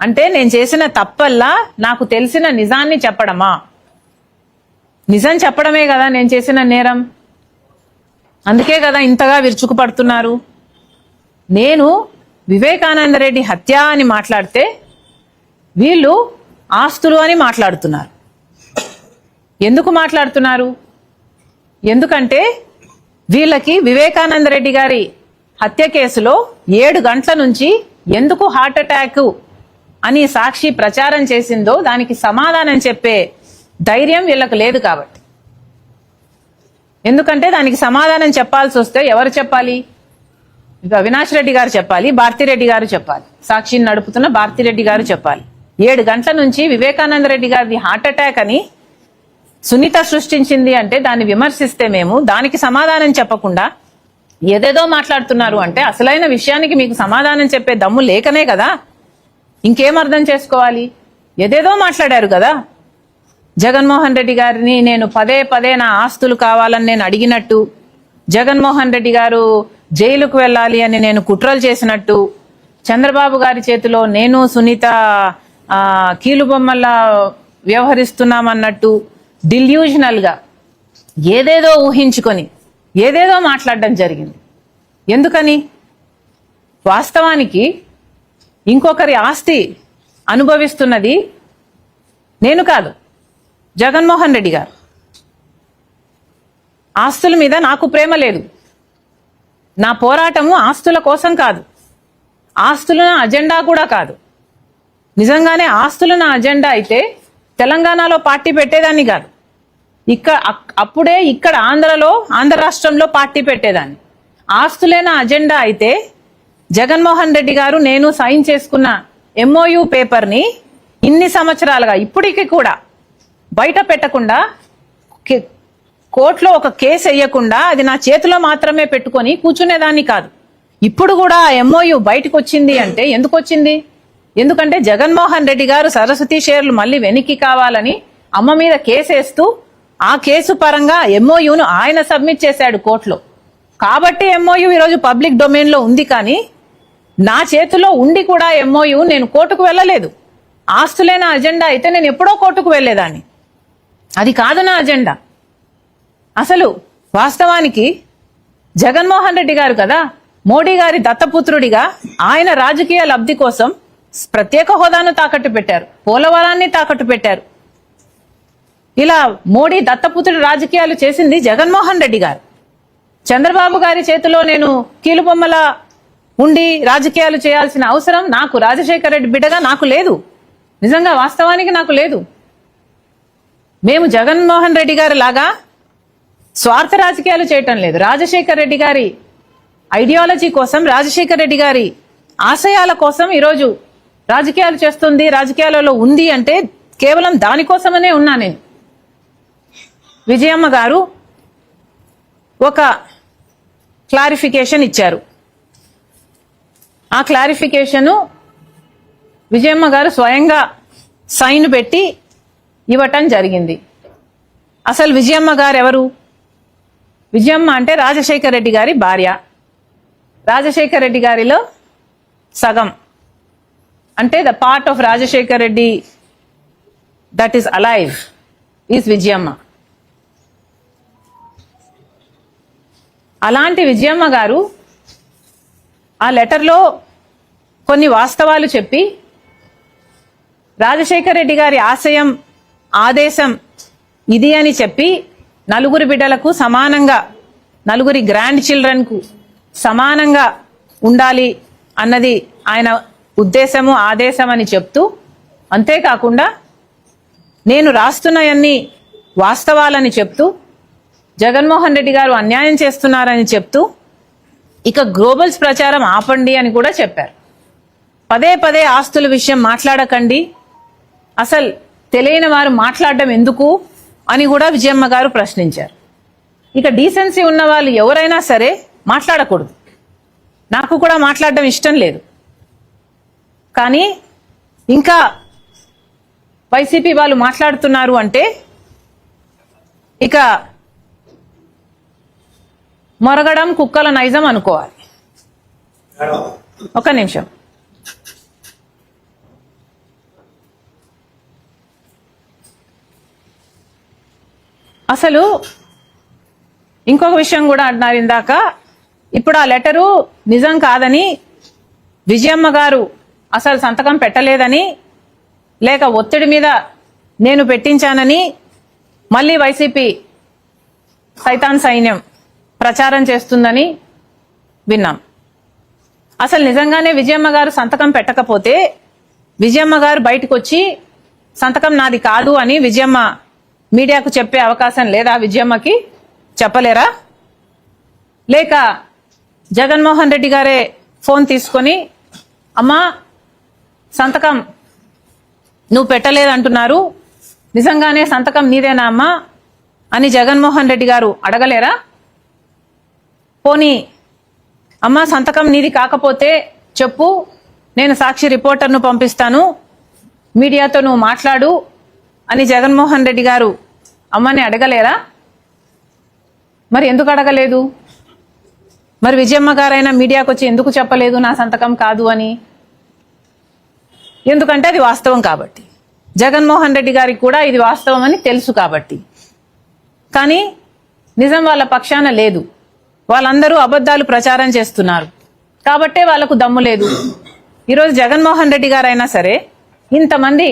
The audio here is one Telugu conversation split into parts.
అంటే నేను చేసిన తప్పల్లా నాకు తెలిసిన నిజాన్ని చెప్పడమా? నిజం చెప్పడమే కదా నేను చేసిన నేరం. అందుకే కదా ఇంతగా విరుచుకుపడుతున్నారు. నేను వివేకానంద రెడ్డి హత్య అని మాట్లాడితే వీళ్ళు ఆస్తులు అని మాట్లాడుతున్నారు. ఎందుకు మాట్లాడుతున్నారు? ఎందుకంటే వీళ్ళకి వివేకానంద రెడ్డి గారి హత్య కేసులో 7 గంటల నుంచి ఎందుకు హార్ట్ అటాక్ అని సాక్షి ప్రచారం చేసిందో దానికి సమాధానం చెప్పే ధైర్యం వీళ్ళకు లేదు కాబట్టి. ఎందుకంటే దానికి సమాధానం చెప్పాల్సి వస్తే ఎవరు చెప్పాలి? ఇక అవినాష్ రెడ్డి గారు చెప్పాలి, భారతిరెడ్డి గారు చెప్పాలి, సాక్షిని నడుపుతున్న భారతిరెడ్డి గారు చెప్పాలి. 7 గంటల నుంచి వివేకానంద రెడ్డి గారిది హార్ట్ అటాక్ అని సునీత సృష్టించింది అంటే దాన్ని విమర్శిస్తే మేము దానికి సమాధానం చెప్పకుండా ఏదేదో మాట్లాడుతున్నారు అంటే అసలైన విషయానికి మీకు సమాధానం చెప్పే దమ్ము లేకనే కదా. ఇంకేం అర్థం చేసుకోవాలి? ఏదేదో మాట్లాడారు కదా. జగన్మోహన్ రెడ్డి గారిని నేను పదే పదే నా ఆస్తులు కావాలని నేను అడిగినట్టు, జగన్మోహన్ రెడ్డి గారు జైలుకు వెళ్ళాలి అని నేను కుట్రలు చేసినట్టు, చంద్రబాబు గారి చేతిలో నేను సునీత కీలుబొమ్మల్లా వ్యవహరిస్తున్నామన్నట్టు డిల్యూజనల్ గా ఏదేదో ఊహించుకొని ఏదేదో మాట్లాడడం జరిగింది. ఎందుకని? వాస్తవానికి ఇంకొకరి ఆస్తి అనుభవిస్తున్నది నేను కాదు, జగన్మోహన్ రెడ్డి గారు. ఆస్తుల మీద నాకు ప్రేమ లేదు. నా పోరాటము ఆస్తుల కోసం కాదు, ఆస్తుల నా అజెండా కూడా కాదు. నిజంగానే ఆస్తుల నా అజెండా అయితే తెలంగాణలో పార్టీ పెట్టేదాన్ని కాదు. అప్పుడే ఇక్కడ ఆంధ్ర రాష్ట్రంలో పార్టీ పెట్టేదాన్ని. ఆస్తులే నా అజెండా అయితే జగన్మోహన్ రెడ్డి గారు నేను సైన్ చేసుకున్న MOU పేపర్ని ఇన్ని సంవత్సరాలుగా ఇప్పటికీ కూడా బయట పెట్టకుండా, కోర్టులో ఒక కేసు వేయకుండా అది నా చేతిలో మాత్రమే పెట్టుకొని కూర్చునేదాన్ని కాదు. ఇప్పుడు కూడా MOU బయటకు వచ్చింది అంటే ఎందుకు వచ్చింది? ఎందుకంటే జగన్మోహన్ రెడ్డి గారు సరస్వతి షేర్లు మళ్ళీ వెనక్కి కావాలని అమ్మ మీద కేసేస్తూ ఆ కేసు పరంగా MOUను ఆయన సబ్మిట్ చేశాడు కోర్టులో. కాబట్టి MOU ఈరోజు పబ్లిక్ డొమైన్ లో ఉంది. కానీ నా చేతిలో ఉండి కూడా MOU నేను కోర్టుకు వెళ్ళలేదు. ఆస్తులే నా అజెండా అయితే నేను ఎప్పుడో కోర్టుకు వెళ్ళేదాన్ని. అది కాదు నా అజెండా. అసలు వాస్తవానికి జగన్మోహన్ రెడ్డి గారు కదా మోడీ గారి దత్తపుత్రుడిగా ఆయన రాజకీయ లబ్ధి కోసం ప్రత్యేక హోదాను తాకట్టు పెట్టారు, పోలవరాన్ని తాకట్టు పెట్టారు. ఇలా మోడీ దత్తపుత్రుడి రాజకీయాలు చేసింది జగన్మోహన్ రెడ్డి గారు. చంద్రబాబు గారి చేతిలో నేను కీలుబొమ్మల ఉండి రాజకీయాలు చేయాల్సిన అవసరం నాకు రాజశేఖర రెడ్డి బిడ్డగా నాకు లేదు. నిజంగా వాస్తవానికి నాకు లేదు. మేము జగన్మోహన్ రెడ్డి గారి లాగా స్వార్థ రాజకీయాలు చేయటం లేదు. రాజశేఖర రెడ్డి గారి ఐడియాలజీ కోసం, రాజశేఖర రెడ్డి గారి ఆశయాల కోసం ఈరోజు రాజకీయాలు చేస్తుంది, రాజకీయాలలో ఉంది అంటే కేవలం దానికోసమనే ఉన్నా నేను. విజయమ్మ గారు ఒక క్లారిఫికేషన్ ఇచ్చారు. ఆ క్లారిఫికేషను విజయమ్మ గారు స్వయంగా సైన్ పెట్టి ఇవ్వటం జరిగింది. అసలు విజయమ్మ గారు ఎవరు? విజయమ్మ అంటే రాజశేఖర రెడ్డి గారి భార్య. రాజశేఖర రెడ్డి గారిలో సగం అంటే the part of Rajasekhara Reddy that is alive is Vijayamma. అలాంటి విజయమ్మ గారు ఆ లెటర్లో కొన్ని వాస్తవాలు చెప్పి రాజశేఖర రెడ్డి గారి ఆశయం, ఆదేశం ఇది అని చెప్పి నలుగురి బిడ్డలకు సమానంగా, నలుగురి గ్రాండ్ చిల్డ్రన్కు సమానంగా ఉండాలి అన్నది ఆయన ఉద్దేశము, ఆదేశం అని చెప్తూ, అంతేకాకుండా నేను రాస్తున్నవన్నీ వాస్తవాలని చెప్తూ, జగన్మోహన్ రెడ్డి గారు అన్యాయం చేస్తున్నారని చెప్తూ, ఇక గ్లోబల్స్ ప్రచారం ఆపండి అని కూడా చెప్పారు. పదే పదే ఆస్తుల విషయం మాట్లాడకండి, అసలు తెలియని వారు మాట్లాడడం ఎందుకు అని కూడా విజయమ్మ గారు ప్రశ్నించారు. ఇక డీసెన్సీ ఉన్న వాళ్ళు ఎవరైనా సరే మాట్లాడకూడదు. నాకు కూడా మాట్లాడడం ఇష్టం లేదు. కానీ ఇంకా వైసీపీ వాళ్ళు మాట్లాడుతున్నారు అంటే ఇక మొరగడం కుక్కల నైజం అనుకోవాలి. ఒక నిమిషం. అసలు ఇంకొక విషయం కూడా అన్నారు ఇందాక, ఇప్పుడు ఆ లెటరు నిజం కాదని, విజయమ్మ గారు అసలు సంతకం పెట్టలేదని, లేక ఒత్తిడి మీద నేను పెట్టించానని మళ్ళీ వైసీపీ సైతాన్ సైన్యం ప్రచారం చేస్తుందని విన్నాం. అసలు నిజంగానే విజయమ్మ గారు సంతకం పెట్టకపోతే విజయమ్మ గారు బయటకు వచ్చి సంతకం నాది కాదు అని విజయమ్మ మీడియాకు చెప్పే అవకాశం లేదా? విజయమ్మకి చెప్పలేరా? లేక జగన్మోహన్ రెడ్డి గారే ఫోన్ తీసుకొని అమ్మా సంతకం నువ్వు పెట్టలేదంటున్నారు, నిజంగానే సంతకం నీదేనా అమ్మా అని జగన్మోహన్ రెడ్డి గారు అడగలేరా? పోనీ అమ్మా సంతకం నీది కాకపోతే చెప్పు, నేను సాక్షి రిపోర్టర్ను పంపిస్తాను, మీడియాతో నువ్వు మాట్లాడు అని జగన్మోహన్ రెడ్డి గారు అమ్మని అడగలేరా? మరి ఎందుకు అడగలేదు? మరి విజయమ్మ గారైనా మీడియాకు వచ్చి ఎందుకు చెప్పలేదు నా సంతకం కాదు అని? ఎందుకంటే అది వాస్తవం కాబట్టి, జగన్మోహన్ రెడ్డి గారికి కూడా ఇది వాస్తవం అని తెలుసు కాబట్టి. కానీ నిజం వాళ్ళ పక్షాన లేదు, వాళ్ళందరూ అబద్ధాలు ప్రచారం చేస్తున్నారు కాబట్టే వాళ్ళకు దమ్ము లేదు. ఈరోజు జగన్మోహన్ రెడ్డి గారైనా సరే ఇంతమంది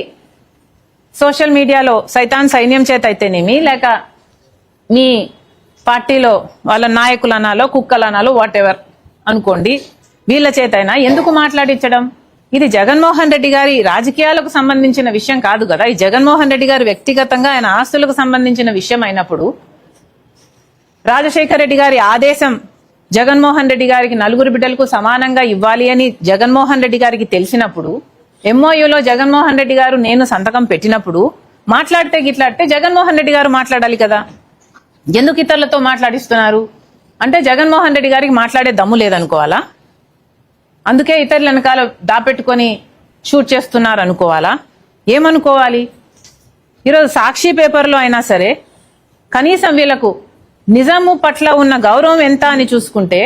సోషల్ మీడియాలో సైతాన్ సైన్యం చేత అయితేనేమి, లేక మీ పార్టీలో వాళ్ళ నాయకులు అనాలో కుక్కలు అనాలో వాట్ ఎవర్ అనుకోండి, వీళ్ళ చేతైనా ఎందుకు మాట్లాడించడం? ఇది జగన్మోహన్ రెడ్డి గారి రాజకీయాలకు సంబంధించిన విషయం కాదు కదా, ఈ జగన్మోహన్ రెడ్డి గారు వ్యక్తిగతంగా ఆయన ఆస్తులకు సంబంధించిన విషయం అయినప్పుడు, రాజశేఖర రెడ్డి గారి ఆదేశం జగన్మోహన్ రెడ్డి గారికి నలుగురు బిడ్డలకు సమానంగా ఇవ్వాలి అని జగన్మోహన్ రెడ్డి గారికి తెలిసినప్పుడు, ఎంఓయూలో జగన్మోహన్ రెడ్డి గారు నేను సంతకం పెట్టినప్పుడు మాట్లాడితే గిట్లాడితే జగన్మోహన్ రెడ్డి గారు మాట్లాడాలి కదా. ఎందుకు ఇతరులతో మాట్లాడిస్తున్నారు అంటే జగన్మోహన్ రెడ్డి గారికి మాట్లాడే దమ్ము లేదనుకోవాలా? అందుకే ఇతరుల వెనకాల దాపెట్టుకొని షూట్ చేస్తున్నారు అనుకోవాలా? ఏమనుకోవాలి? ఈరోజు సాక్షి పేపర్లో అయినా సరే కనీసం వీళ్ళకు నిజాము పట్ల ఉన్న గౌరవం ఎంత అని చూసుకుంటే,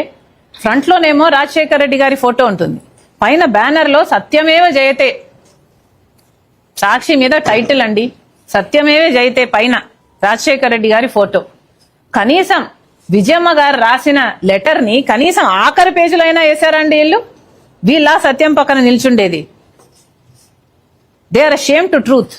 ఫ్రంట్లోనేమో రాజశేఖర రెడ్డి గారి ఫోటో ఉంటుంది, పైన బ్యానర్లో సత్యమేవ జయతే, సాక్షి మీద టైటిల్ అండి, సత్యమేవ జయతే, పైన రాజశేఖర రెడ్డి గారి ఫోటో. కనీసం విజయమ్మ గారు రాసిన లెటర్ ని కనీసం ఆఖరి పేజీలో అయినా వేశారండి వీళ్ళు? వీళ్ళ సత్యం పక్కన నిల్చుండేది. They are ashamed to truth.